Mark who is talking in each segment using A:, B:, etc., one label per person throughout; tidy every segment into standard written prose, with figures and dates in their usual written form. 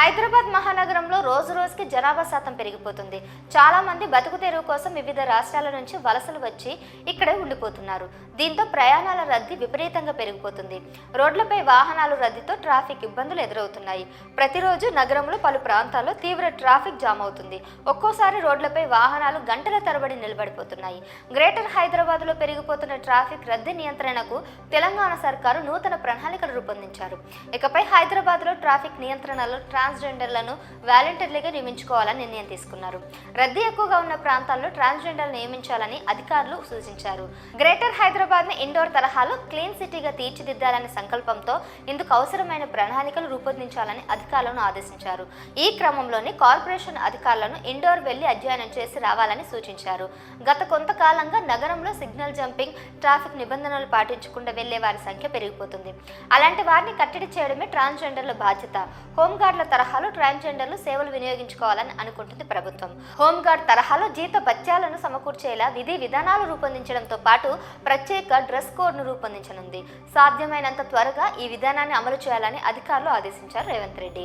A: హైదరాబాద్ మహానగరంలో రోజు రోజుకి జనాభా శాతం పెరిగిపోతుంది. చాలా మంది బతుకు తెరువు కోసం వివిధ రాష్ట్రాల నుంచి వలసలు వచ్చి ఇక్కడే ఉండిపోతున్నారు. దీంతో ప్రయాణాల రద్దీ విపరీతంగా పెరిగిపోతుంది. రోడ్లపై వాహనాలు రద్దీతో ట్రాఫిక్ ఇబ్బందులు ఎదురవుతున్నాయి. ప్రతిరోజు నగరంలో పలు ప్రాంతాల్లో తీవ్ర ట్రాఫిక్ జామ్ అవుతుంది. ఒక్కోసారి రోడ్లపై వాహనాలు గంటల తరబడి నిలబడిపోతున్నాయి. గ్రేటర్ హైదరాబాద్ లో పెరిగిపోతున్న ట్రాఫిక్ రద్దీ నియంత్రణకు తెలంగాణ సర్కారు నూతన ప్రణాళికలు రూపొందించారు. ఇకపై హైదరాబాద్ లో ట్రాఫిక్ నియంత్రణలో ట్రాన్స్జెండర్లను వాలంటీర్లుగా నియమించుకోవాలని నిర్ణయం తీసుకున్నారు. రద్దీ ఎక్కువగా ఉన్న ప్రాంతాల్లో ట్రాన్స్జెండర్లు నియమించాలని అధికారులు సూచించారు. గ్రేటర్ హైదరాబాద్ ని ఇండోర్ తరహాలో క్లీన్ సిటీగా తీర్చిదిద్దాలనే సంకల్పంతో ఇందుకు అవసరమైన ప్రణాళికలు రూపొందించాలని అధికారులను ఆదేశించారు. ఈ క్రమంలోనే కార్పొరేషన్ అధికారులను ఇండోర్ వెళ్లి అధ్యయనం చేసి రావాలని సూచించారు. గత కొంతకాలంగా నగరంలో సిగ్నల్ జంపింగ్, ట్రాఫిక్ నిబంధనలు పాటించకుండా వెళ్లే వారి సంఖ్య పెరిగిపోతుంది. అలాంటి వారిని కట్టడి చేయడమే ట్రాన్స్జెండర్ల బాధ్యత. హోంగార్డుల తరహాలో ట్రాన్స్జెండర్లు సేవలు వినియోగించుకోవాలని అనుకుంటుంది ప్రభుత్వం. హోంగార్డ్ తరహాలో జీత భత్యాలను సమకూర్చేలా విధి విధానాలు రూపొందించడంతో పాటు ప్రత్యేక డ్రెస్ కోడ్ ను రూపొందించనుంది. సాధ్యమైనంత త్వరగా ఈ విధానాన్ని అమలు చేయాలని అధికారులు ఆదేశించారు రేవంత్ రెడ్డి.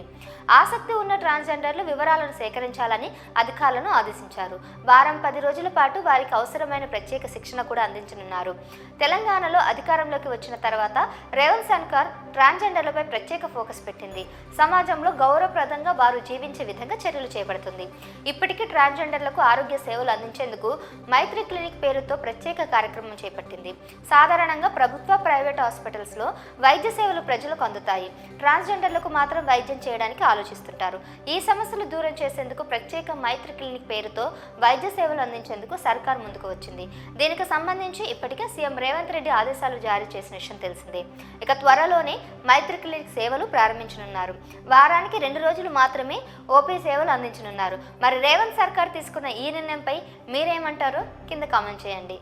A: ఆసక్తి ఉన్న ట్రాన్స్జెండర్లు వివరాలను సేకరించాలని అధికారులను ఆదేశించారు. వారం 10 రోజుల పాటు వారికి అవసరమైన ప్రత్యేక శిక్షణ కూడా అందించనున్నారు. తెలంగాణలో అధికారంలోకి వచ్చిన తర్వాత రేవంత్ సర్కార్ ట్రాన్స్జెండర్లపై ప్రత్యేక ఫోకస్ పెట్టింది. సమాజంలో గౌరవప్రదంగా వారు జీవించే విధంగా చర్యలు చేపడుతుంది. ఇప్పటికీ ట్రాన్స్జెండర్లకు ఆరోగ్య సేవలు అందించేందుకు మైత్రి క్లినిక్ పేరుతో ప్రత్యేక కార్యక్రమం చేపట్టింది. సాధారణంగా ప్రభుత్వ, ప్రైవేట్ హాస్పిటల్స్ లో వైద్య సేవలు ప్రజలకు అందుతాయి. ట్రాన్స్జెండర్లకు మాత్రం వైద్యం చేయడానికి ఆలోచిస్తుంటారు. ఈ సమస్యలు దూరం చేసేందుకు ప్రత్యేక మైత్రి క్లినిక్ పేరుతో వైద్య సేవలు అందించేందుకు సర్కార్ ముందుకు వచ్చింది. దీనికి సంబంధించి ఇప్పటికే సీఎం రేవంత్ రెడ్డి ఆదేశాలు జారీ చేసిన విషయం తెలిసిందే. ఇక త్వరలోనే మైత్రి క్లినిక్ సేవలు ప్రారంభించనున్నారు. వారానికి 2 రోజులు మాత్రమే ఓపీ సేవలు అందించనున్నారు. మరి రేవంత్ సర్కార్ తీసుకున్న ఈ నిర్ణయంపై మీరేమంటారో కింద కామెంట్ చేయండి.